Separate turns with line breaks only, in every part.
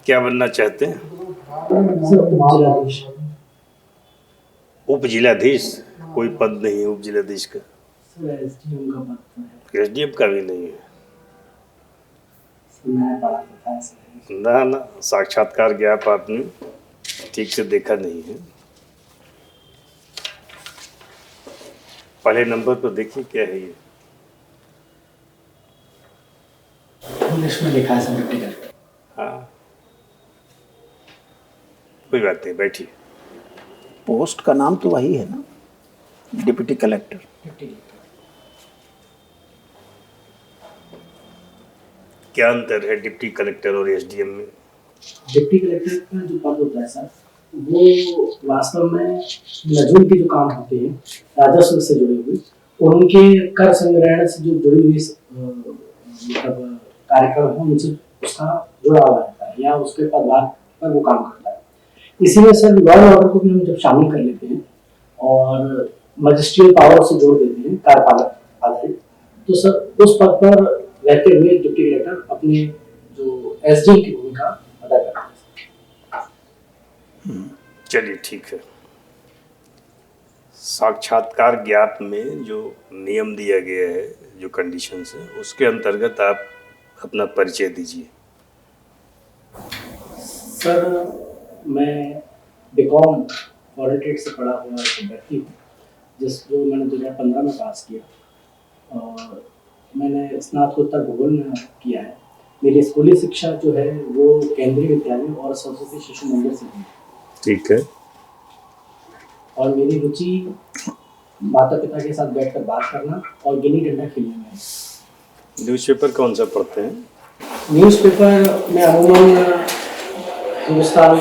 क्या बनना चाहते हैं? उप जिलाधीश? कोई पद नहीं है उप जिलाधीश का। एसडीएम का भी नहीं है। ना ना, साक्षात्कार ज्ञाप आपने ठीक से देखा नहीं है। पहले नंबर पर देखिए क्या है ये।
इंग्लिश में लिखा है सर डिप्टी कलेक्टर।
हाँ, कोई बात नहीं, बैठिए।
पोस्ट का नाम तो वही है ना, डिप्टी कलेक्टर।
क्या अंतर है डिप्टी कलेक्टर और एसडीएम में?
डिप्टी कलेक्टर का जो पद होता है सर, वो वास्तव में नजूल के जो काम होते हैं राजस्व से जुड़े हुए, उनके कर संग्रहण से जो जुड़ी हुई मतलब कार्यक्रम है उनसे उसका जुड़ाव रहता है या उसके पदभार पर वो काम करता है। इसीलिए सर लॉ एंड ऑर्डर को भी हम जब शामिल कर लेते हैं और मजिस्ट्रियल पावर से जोड़ देते हैं कार्यपालक आधारित, तो सर उस पद पर रहते हुए डिप्टी कलेक्टर अपने जो एसडीएम की भूमिका अदा करता है।
चलिए ठीक है। साक्षात्कार ज्ञाप में जो नियम दिया गया है, जो कंडीशंस है, उसके अंतर्गत आप अपना परिचय दीजिए।
सर मैं बीकॉम पॉलिटिक्स से पढ़ा हुआ एक व्यक्ति हूँ, जो मैंने 2015 में पास किया और मैंने स्नातकोत्तर भूगोल में किया है। मेरी स्कूली शिक्षा जो है वो केंद्रीय विद्यालय और सरस्वती शिशु मंदिर से हुई।
ठीक है।
और मेरी रुचि माता पिता के साथ बैठकर बात करना और गिल्ली डंडा खेलने में।
न्यूज़पेपर कौन सा पढ़ते हैं?
न्यूज़पेपर में अमूमन हिंदुस्तान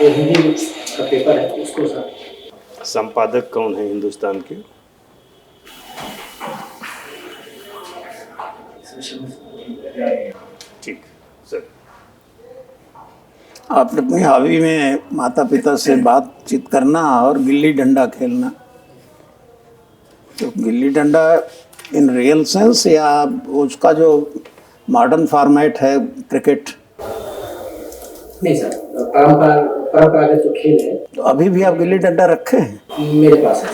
जो हिंदी का पेपर है उसको सर।
संपादक कौन है हिंदुस्तान के? ठीक सर।
आप अपनी हॉबी में माता पिता से बातचीत करना और गिल्ली डंडा खेलना, तो gilli danda in real sense या उसका जो मॉडर्न फॉर्मेट है क्रिकेट?
नहीं सर, परंपरागत जो खेल है।
तो अभी भी आप गिल्ली डंडा रखे हैं?
मेरे पास है।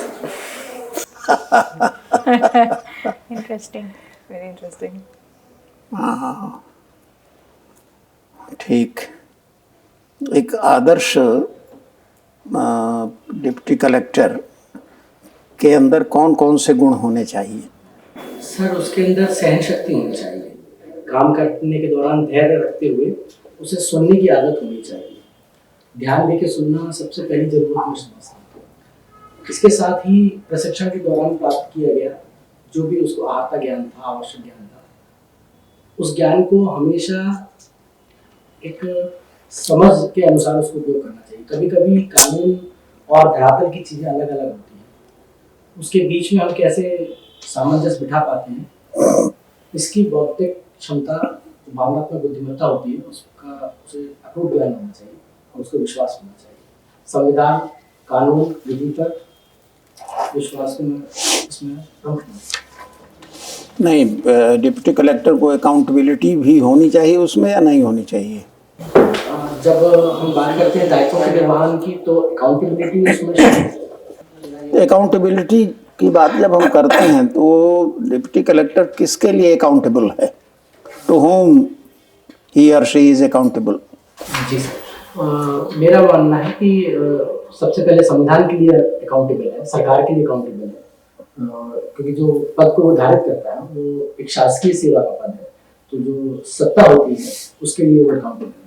Interesting, very interesting.
हाँ, ठीक। एक आदर्श डिप्टी कलेक्टर के अंदर कौन कौन से गुण होने चाहिए?
सर उसके अंदर सहन शक्ति होनी चाहिए, काम करने के दौरान धैर्य रखते हुए उसे सुनने की आदत होनी चाहिए। ध्यान देके सुनना सबसे पहली जरूरत मैं समझता हूँ। इसके साथ ही प्रशिक्षण के दौरान प्राप्त किया गया जो भी उसको आता ज्ञान था, आवश्यक ज्ञान था, उस ज्ञान को हमेशा एक समझ के अनुसार उसको उपयोग करना चाहिए। कभी कभी कानून और धरातल की चीजें अलग अलग होती हैं, उसके बीच में हम कैसे सामंजस्य बिठा पाते हैं, इसकी बौद्धिक क्षमता, भावनात्मक बुद्धिमत्ता होती है, उसका उसे अटूट ज्ञान होना चाहिए और उसको विश्वास होना चाहिए। संविधान, कानून, विधि पर विश्वास को इसमें प्रमुख
नहीं, डिप्टी कलेक्टर को अकाउंटेबिलिटी भी होनी चाहिए उसमें या नहीं होनी चाहिए?
जब हम बात करते हैं दायित्वों के निर्वहन की, तो अकाउंटेबिलिटी उसमें।
अकाउंटेबिलिटी की बात जब हम करते हैं तो डिप्टी कलेक्टर किसके लिए अकाउंटेबल है? टू होम ही और शी इज अकाउंटेबल?
जी सर, मेरा मानना है कि सबसे पहले संविधान के लिए अकाउंटेबल है, सरकार के लिए अकाउंटेबल है, क्योंकि जो पद को वो धारित करता है वो एक शासकीय सेवा का पद है, तो जो सत्ता होती है उसके लिए वो अकाउंटेबल है।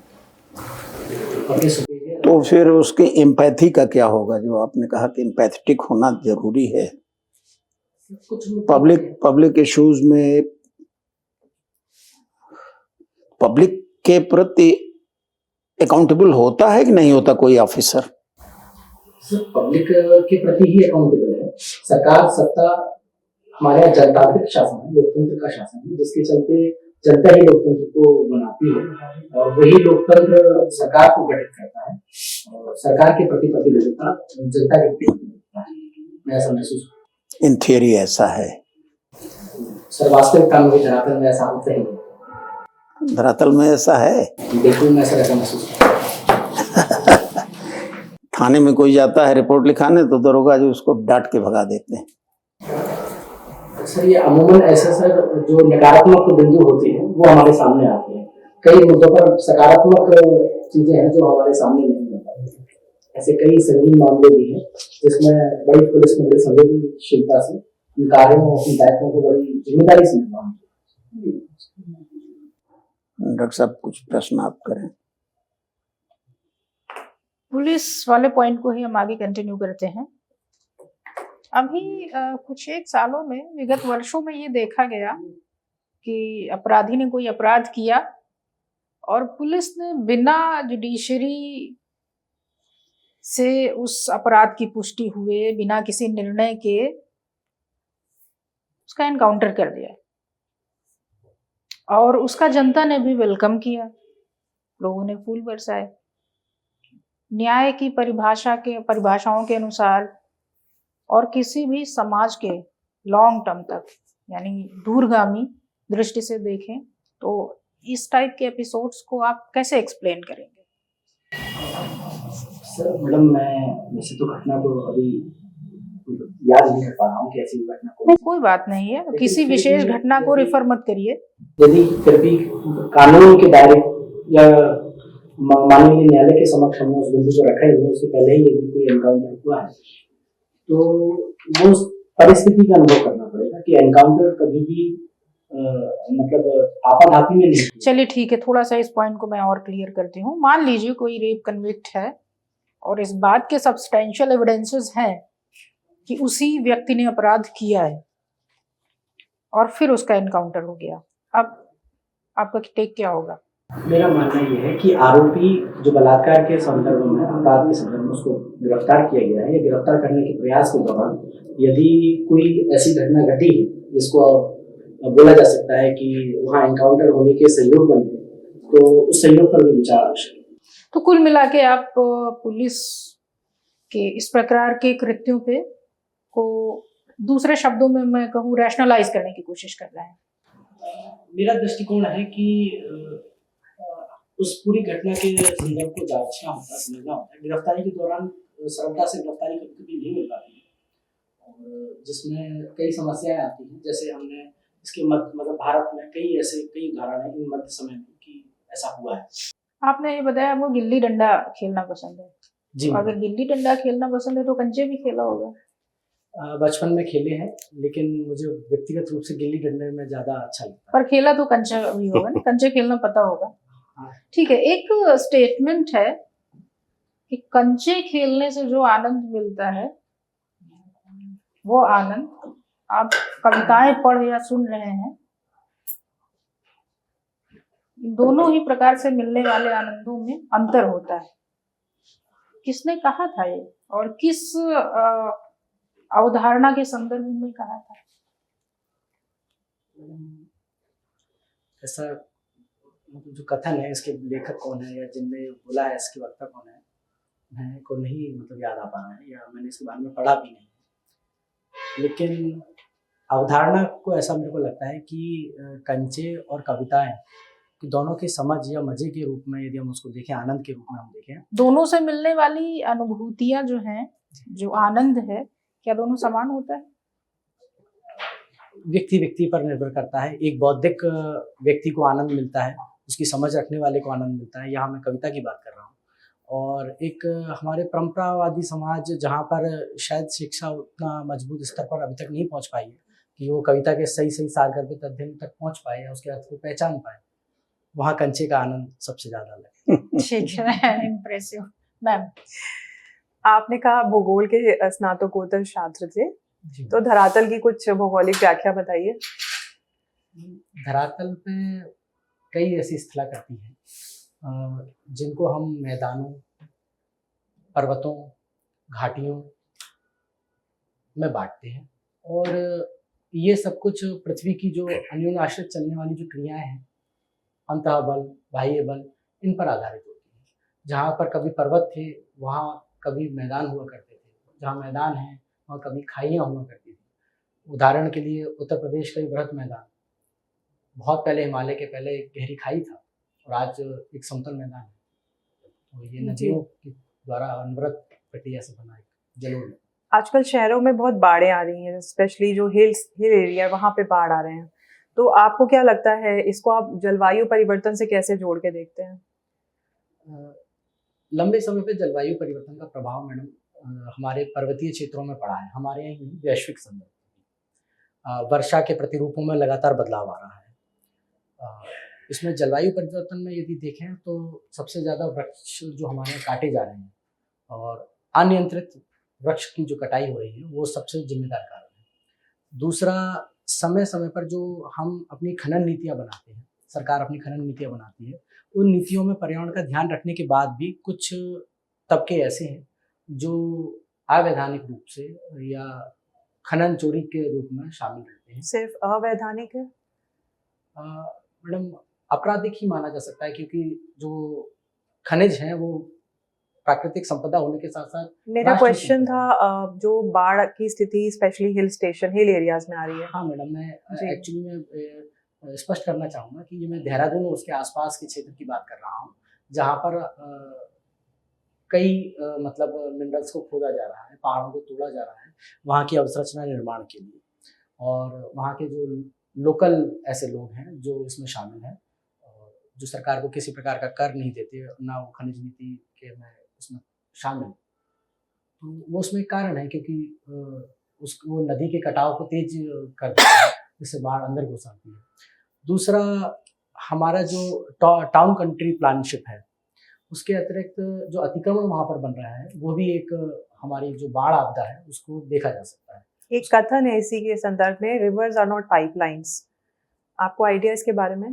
तो फिर उसकी एम्पैथी का क्या होगा, जो आपने कहा कि एम्पैथेटिक होना जरूरी है? पब्लिक इश्यूज में पब्लिक के प्रति अकाउंटेबल होता है कि नहीं होता कोई ऑफिसर?
पब्लिक के प्रति ही अकाउंटेबल है। सरकार, सत्ता हमारे यहाँ जनतांत्रिक शासन है, लोकतंत्र का शासन है, जिसके चलते जनता ही लोकतंत्र को बनाती है और वही लोकतंत्र सरकार को गठित करता है और सरकार के प्रति प्रतिबद्धता जनता के प्रति मैं ऐसा महसूस।
इन थियरी ऐसा है
सर, वास्तविकता में धरातल में ऐसा होता ही नहीं।
धरातल में ऐसा है।
बिल्कुल मैं ऐसा रहता महसूस करता हूँ।
थाने में कोई जाता है रिपोर्ट लिखाने तो दरोगा जी उसको डांट के भगा देते हैं।
सर ये अमूमन ऐसा सर जो नकारात्मक बिंदु होते हैं वो हमारे सामने आते हैं, कई मुद्दों पर सकारात्मक चीजें हैं जो हमारे सामने नहीं आ पाती। ऐसे कई संगीन मामले भी हैं जिसमें बड़ी पुलिस ने बड़ी संवेदनशीलता से इन कार्यों और इन दायित्वों को बड़ी जिम्मेदारी से निभाना।
डॉक्टर साहब कुछ प्रश्न आप करें।
पुलिस वाले पॉइंट को ही हम आगे कंटिन्यू करते हैं। अभी कुछ एक सालों में, विगत वर्षों में ये देखा गया कि अपराधी ने कोई अपराध किया और पुलिस ने बिना जुडिशरी से उस अपराध की पुष्टि हुए, बिना किसी निर्णय के उसका एनकाउंटर कर दिया और उसका जनता ने भी वेलकम किया, लोगों ने फूल बरसाए। न्याय की परिभाषाओं के अनुसार और किसी भी समाज के लॉन्ग टर्म तक, यानी दूरगामी दृष्टि से देखें तो इस टाइप के एपिसोड्स को आप कैसे एक्सप्लेन करेंगे?
सर मैडम मैं वैसे तो घटना को अभी याद नहीं कर पा रहा हूँ कि ऐसी घटना को।
कोई बात नहीं है, किसी विशेष घटना को रिफर मत करिए।
यदि फिर भी कानून के दायरे या माननीय न्यायालय के समक्ष हमने उस बिंदु को रखा ही है, उसके पहले ही यदि कोई एनकाउंटर हुआ है तो वो परिस्थिति का अनुभव करना पड़ेगा कि एनकाउंटर कभी भी मतलब आपाधापी में नहीं।
चलिए ठीक है, थोड़ा सा इस पॉइंट को मैं और क्लियर करती हूँ। मान लीजिए कोई रेप कन्विक्ट है और इस बात के सब्सटेंशियल एविडेंसेस हैं कि उसी व्यक्ति ने अपराध किया है और फिर उसका एनकाउंटर हो गया, अब आपका टेक क्या होगा?
मेरा मानना यह है कि आरोपी जो बलात्कार के संदर्भ में, अपराध के संदर्भ में उसको गिरफ्तार किया गया है, या गिरफ्तार करने के प्रयास के दौरान यदि कोई ऐसी घटना घटी है जिसको बोला जा सकता है कि वहाँ एनकाउंटर होने के सहयोग बने, तो उस सहयोग पर भी विचार आवश्यक है।
तो कुल मिला के आप पुलिस के इस प्रकार के कृत्यों पे को दूसरे शब्दों में मैं कहूँ रैशनलाइज करने की कोशिश कर रहे हैं।
मेरा दृष्टिकोण है कि उस पूरी घटना के संदर्भ को जांचना होता है, समझना होता है। गिरफ्तारी के दौरान सरलता से गिरफ्तारी कभी नहीं मिल पाती है और जिसमें कई समस्याएं आती हैं। जैसे हमने इसके मतलब भारत में कई उदाहरण हैं इन मध्य समय में कि ऐसा हुआ है। आपने
ये बताया आपको गिल्ली डंडा खेलना पसंद है
जी।
अगर गिल्ली डंडा खेलना पसंद है तो कंचे भी खेला होगा?
बचपन में खेले हैं, लेकिन मुझे व्यक्तिगत रूप से गिल्ली डंडे में ज्यादा अच्छा लगता है।
पर खेला तो कंचा भी होगा ना? कंचे खेलना पता होगा। ठीक है, एक स्टेटमेंट है कि कंचे खेलने से जो आनंद मिलता है वो आनंद आप कविताएं पढ़ या सुन रहे हैं, दोनों ही प्रकार से मिलने वाले आनंदों में अंतर होता है। किसने कहा था ये और किस अवधारणा के संदर्भ में कहा था?
ऐसा मतलब जो कथन है इसके लेखक कौन है या जिनने बोला है इसके वक्ता कौन है, मैं को नहीं मतलब याद आ पा रहा है या मैंने इसके बारे में पढ़ा भी नहीं। लेकिन अवधारणा को ऐसा मेरे को लगता है कि कंचे और कविताएं कि दोनों की समझ या मजे के रूप में यदि हम उसको देखें, आनंद के रूप में हम देखें,
दोनों से मिलने वाली अनुभूतियां जो हैं, जो आनंद है, क्या दोनों समान होता है?
व्यक्ति पर निर्भर करता है। एक बौद्धिक व्यक्ति को आनंद मिलता है, उसकी समझ रखने वाले को आनंद मिलता है। यहाँ मैं कविता की बात कर रहा हूँ। और एक हमारे परंपरावादी समाज जहाँ पर शायद शिक्षा उतना मजबूत स्तर पर अभी तक नहीं पहुँच पाई है कि वो कविता के सही सारगर्भित अध्ययन तक पहुँच पाए या उसके अर्थ को पहचान पाए, वहाँ कंचे का आनंद सबसे ज्यादा लगे।
ठीक है, इम्प्रेसिव। मैम,
आपने कहा भूगोल के स्नातकोत्तर छात्र थे, तो धरातल की कुछ भौगोलिक व्याख्या बताइए।
धरातल पे कई ऐसी स्थलाकृति हैं जिनको हम मैदानों, पर्वतों, घाटियों में बांटते हैं, और ये सब कुछ पृथ्वी की जो अन्योन्याश्रित चलने वाली जो क्रियाएं हैं, अंतः बल, बाह्य बल, इन पर आधारित होती हैं। जहाँ पर कभी पर्वत थे वहाँ कभी मैदान हुआ करते थे, जहाँ मैदान है वहाँ कभी खाइयाँ हुआ करती थी। उदाहरण के लिए उत्तर प्रदेश का ही बृहत मैदान बहुत पहले, हिमालय के पहले एक गहरी खाई था और आज एक समतल मैदान है। तो ये नदियों के द्वारा अनवरत प्रक्रिया से बना एक जलोढ़ है।
आजकल शहरों में बहुत बाढ़ें आ रही हैं, स्पेशली जो हिल एरिया है वहाँ पे बाढ़ आ रहे हैं। तो आपको क्या लगता है, इसको आप जलवायु परिवर्तन से कैसे जोड़ के देखते हैं?
लंबे समय पे जलवायु परिवर्तन का प्रभाव मैडम हमारे पर्वतीय क्षेत्रों में पड़ा है, हमारे यहाँ ही नहीं, वैश्विक संदर्भ में। वर्षा के प्रतिरूपों में लगातार बदलाव आ रहा है। इसमें जलवायु परिवर्तन में यदि देखें तो सबसे ज़्यादा वृक्ष जो हमारे यहाँ काटे जा रहे हैं और अनियंत्रित वृक्ष की जो कटाई हो रही है वो सबसे जिम्मेदार कारण है। दूसरा, समय समय पर जो हम अपनी खनन नीतियाँ बनाते हैं, सरकार अपनी खनन नीतियाँ बनाती है, उन नीतियों में पर्यावरण का ध्यान रखने के बाद भी कुछ तबके ऐसे हैं जो अवैधानिक रूप से या खनन चोरी के रूप में शामिल रहते हैं।
सिर्फ अवैधानिक है?
मैडम, आपराधिक ही माना जा सकता है, क्योंकि जो खनिज हैं वो प्राकृतिक संपदा होने के साथ साथ
मेरा
राष्ट्रीय
क्वेश्चन
संपदा
था जो बाढ़ की स्थिति स्पेशली हिल स्टेशन, हिल एरियाज में आ रही है।
हाँ मैडम, मैं
जी।
एक्चुअली मैं स्पष्ट करना चाहूँगा कि ये मैं देहरादून और उसके आसपास के क्षेत्र की बात कर रहा हूँ, जहाँ पर कई मतलब मिनरल्स को खोदा जा रहा है, पहाड़ों को तोड़ा जा रहा है वहाँ की अवसंरचना निर्माण के लिए, और वहाँ के जो लोकल ऐसे लोग हैं जो इसमें शामिल हैं, जो सरकार को किसी प्रकार का कर नहीं देते, ना वो खनिज नीति के में उसमें शामिल, तो वो उसमें एक कारण है, क्योंकि वो नदी के कटाव को तेज कर देता है, जिससे बाढ़ अंदर घुस आती है। दूसरा, हमारा जो टाउन कंट्री प्लानशिप है, उसके अतिरिक्त जो अतिक्रमण वहाँ पर बन रहा है वो भी एक हमारी जो बाढ़ आपदा है उसको देखा जा सकता है।
एक कथन है इसी के संदर्भ में, रिवर्स आर नॉट पाइपलाइंस। आपको आइडिया इसके बारे में?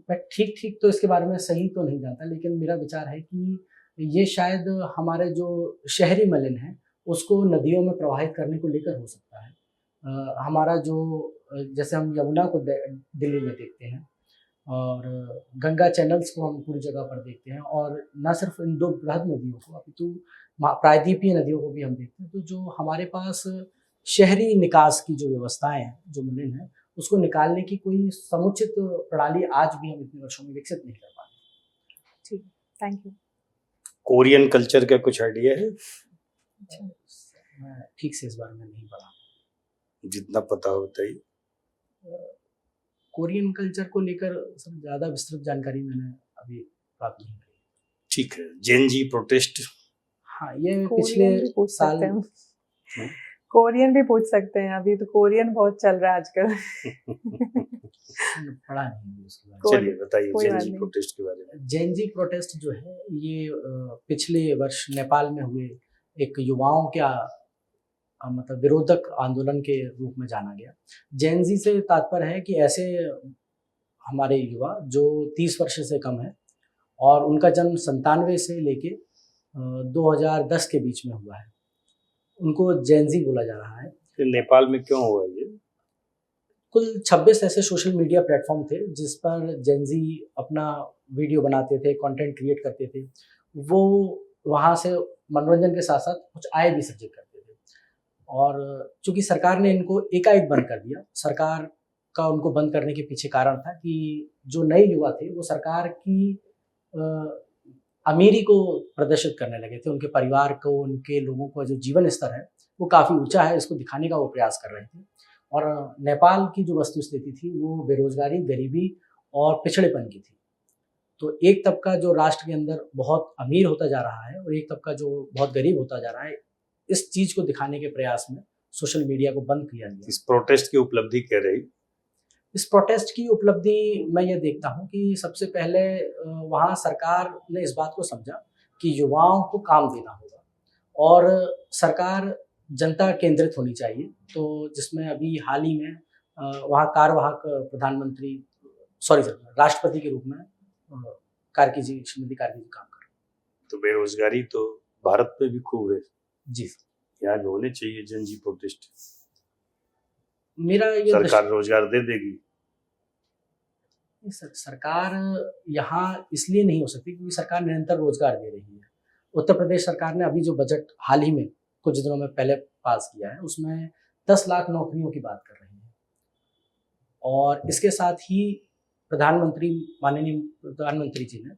मैं ठीक तो इसके बारे में सही तो नहीं जानता, लेकिन मेरा विचार है कि ये शायद हमारे जो शहरी मलिन है उसको नदियों में प्रवाहित करने को लेकर हो सकता है। हमारा जो जैसे हम यमुना को दिल्ली में देखते हैं और गंगा चैनल्स को हम पूरी जगह पर देखते हैं, और न सिर्फ इन दो बृहद नदियों को अपितु प्रायद्वीपीय नदियों को भी हम देखते हैं, तो जो हमारे पास शहरी निकास की जो व्यवस्थाएं हैं, जो मलिन है, उसको निकालने की कोई समुचित प्रणाली आज भी हम इतने वर्षों में विकसित नहीं कर पाए।
ठीक, थैंक यू।
कोरियन कल्चर का कुछ आइडिया है?
मैं ठीक से इस बारे में नहीं पढ़ा,
जितना पता हो बताइए।
कोरियन कल्चर को लेकर सब ज़्यादा विस्तृत जानकारी मैंने अभी प्राप्त नहीं की।
ठीक है, जेनजी प्रोटेस्ट।
हाँ, ये
कोरियन
पिछले
भी पूछ
साल
सकते हैं। कोरियन भी पूछ सकते हैं, अभी तो कोरियन बहुत चल रहा है आजकल।
पढ़ा नहीं है उसके बारे में।
चलिए बताइए
कोई बात
जेनजी
नहीं।
प्रोटेस्ट के बारे में।
जेनजी प्रोटेस्ट जो है ये पिछले वर्ष नेपाल में हुए एक युवाओं के मतलब विरोधक आंदोलन के रूप में जाना गया। जेनजी से तात्पर्य है कि ऐसे हमारे युवा जो 30 वर्ष से कम है और उनका जन्म 97 से लेके 2010 के बीच में हुआ है, उनको जेनजी बोला जा रहा है।
तो नेपाल में क्यों हुआ ये?
कुल 26 ऐसे सोशल मीडिया प्लेटफॉर्म थे जिस पर जेनजी अपना वीडियो बनाते थे, कंटेंट क्रिएट करते थे। वो वहाँ से मनोरंजन के साथ साथ कुछ आय भी सृजित करते थे, और चूंकि सरकार ने इनको एकाएक बंद कर दिया, सरकार का उनको बंद करने के पीछे कारण था कि जो नए युवा थे वो सरकार की अमीरी को प्रदर्शित करने लगे थे, उनके परिवार को, उनके लोगों का जो जीवन स्तर है वो काफ़ी ऊंचा है, इसको दिखाने का वो प्रयास कर रहे थे। और नेपाल की जो वस्तु स्थिति थी वो बेरोजगारी, गरीबी और पिछड़ेपन की थी। तो एक तबका जो राष्ट्र के अंदर बहुत अमीर होता जा रहा है और एक तबका जो बहुत गरीब होता जा रहा है, इस चीज को दिखाने के प्रयास में सोशल मीडिया को बंद किया गया।
इस प्रोटेस्ट की उपलब्धि क्या रही?
इस प्रोटेस्ट की उपलब्धि मैं ये देखता हूँ कि सबसे पहले वहाँ सरकार ने इस बात को समझा कि युवाओं को काम देना होगा और सरकार जनता केंद्रित होनी चाहिए। तो जिसमें अभी हाल ही में वहाँ कार्यवाहक प्रधानमंत्री राष्ट्रपति के रूप में श्रीमती कार्की जी काम कर रहे हैं।
तो बेरोजगारी तो भारत में भी खूब है
जी,
यहाँ भी होने चाहिए जेनजी प्रोटेस्ट।
मेरा ये
सरकार रोजगार दे देगी।
सरकार यहाँ इसलिए नहीं हो सकती क्योंकि सरकार निरंतर रोजगार दे रही है। उत्तर प्रदेश सरकार ने अभी जो बजट हाल ही में कुछ दिनों में पहले पास किया है उसमें 10 लाख नौकरियों की बात कर रही है, और इसके साथ ही माननीय प्रधानमंत्री जी ने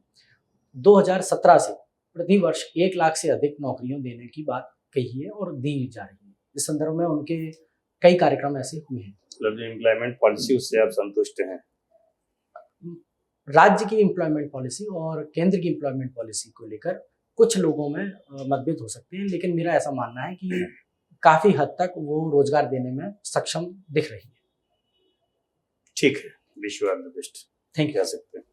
2017 से प्रतिवर्ष 1 लाख से अधिक नौकरियों देने की बात कही है और दी जा रही है। इस संदर्भ में उनके कई कार्यक्रम ऐसे हुए हैं।
मतलब जो एम्प्लॉयमेंट पॉलिसी उससे आप संतुष्ट हैं?
राज्य की एम्प्लॉयमेंट पॉलिसी और केंद्र की एम्प्लॉयमेंट पॉलिसी को लेकर कुछ लोगों में मतभेद हो सकते हैं, लेकिन मेरा ऐसा मानना है कि काफी हद तक वो रोजगार देने में सक्षम दिख रही है।
ठीक है, wish you all the best.
Thank you.
कह सकते हैं।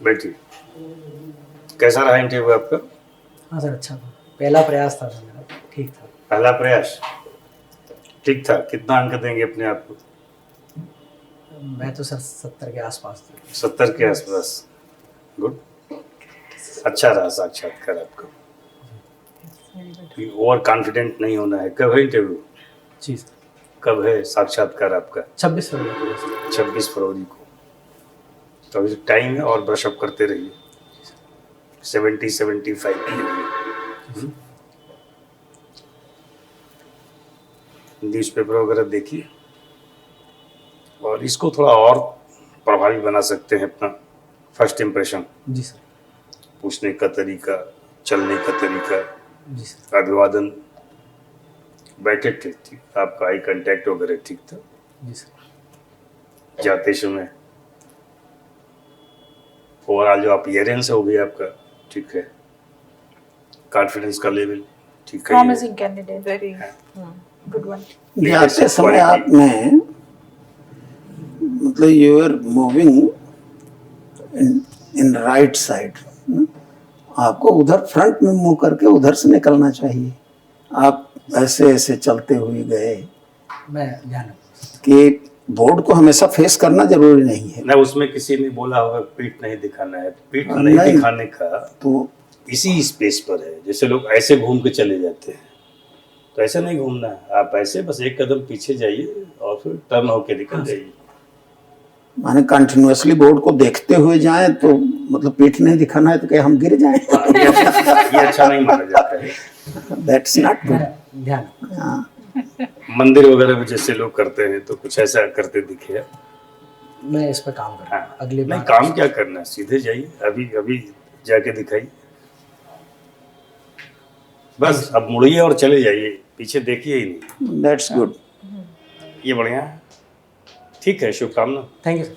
बैठिए। कैसा रहा इंटरव्यू आपका?
हाँ सर, अच्छा था। पहला प्रयास था सर मेरा, ठीक था।
पहला प्रयास ठीक था। कितना अंक देंगे अपने आप को?
मैं तो सर 70 के आसपास था।
70 के आसपास। गुड, अच्छा रहा साक्षात्कार आपका। ओवर कॉन्फिडेंट नहीं होना है। कब है इंटरव्यू?
जी सर,
कब है साक्षात्कार आपका?
26 फरवरी को सर।
26 फरवरी को। तो अभी टाइम है और ब्रश अप करते रहिए 70-75 के लिए। न्यूज़पेपर वगैरह देखिए और इसको थोड़ा और प्रभावी बना सकते हैं अपना फर्स्ट इम्प्रेशन।
जी सर।
पूछने का तरीका, चलने का तरीका,
जी सर।
अभिवादन, बैठे ठीक, आपका आई कांटेक्ट वगैरह ठीक था।
जी सर।
जाते समय ओवरऑल जो अपीयरेंस है वो भी आपका ठीक है। कॉन्फिडेंस का लेवल ठीक है।
Promising candidate, very good one.
जाते समय आपने मतलब you are moving in right side, आपको उधर फ्रंट में मुंह करके उधर से निकलना चाहिए। आप ऐसे ऐसे चलते हुए गए
मैं ध्यान
कि बोर्ड को हमेशा फेस करना जरूरी नहीं है।
ना उसमें किसी ने बोला होगा पीठ नहीं दिखाना है, पीठ नहीं
नहीं।
दिखाने का
तो
इसी स्पेस पर है। जैसे लोग ऐसे घूम के चले जाते हैं, तो ऐसे नहीं घूमना है। आप ऐसे बस एक कदम पीछे जाइए और फिर टर्न होके निकल जाइए।
माने कंटिन्यूअसली बोर्ड को देखते हुए जाएं तो मतलब पीठ नहीं दिखाना है तो क्या हम गिर जाएं?
ये अच्छा नहीं माना जाता है।
That's not good.
ध्यान।
हाँ,
मंदिर वगैरह में जैसे लोग करते हैं तो कुछ ऐसा करते दिखे आप?
मैं इस पर काम करूँगा।
हाँ,
अगले
नहीं
बार
काम क्या करना है, सीधे जाइए। अभी अभी जाके दिखाइए बस। अब मुड़िए और चले जाइए, पीछे देखिए ही नहीं।
That's good.
ये बढ़िया है। ठीक है, शुभकामना।
Thank you sir.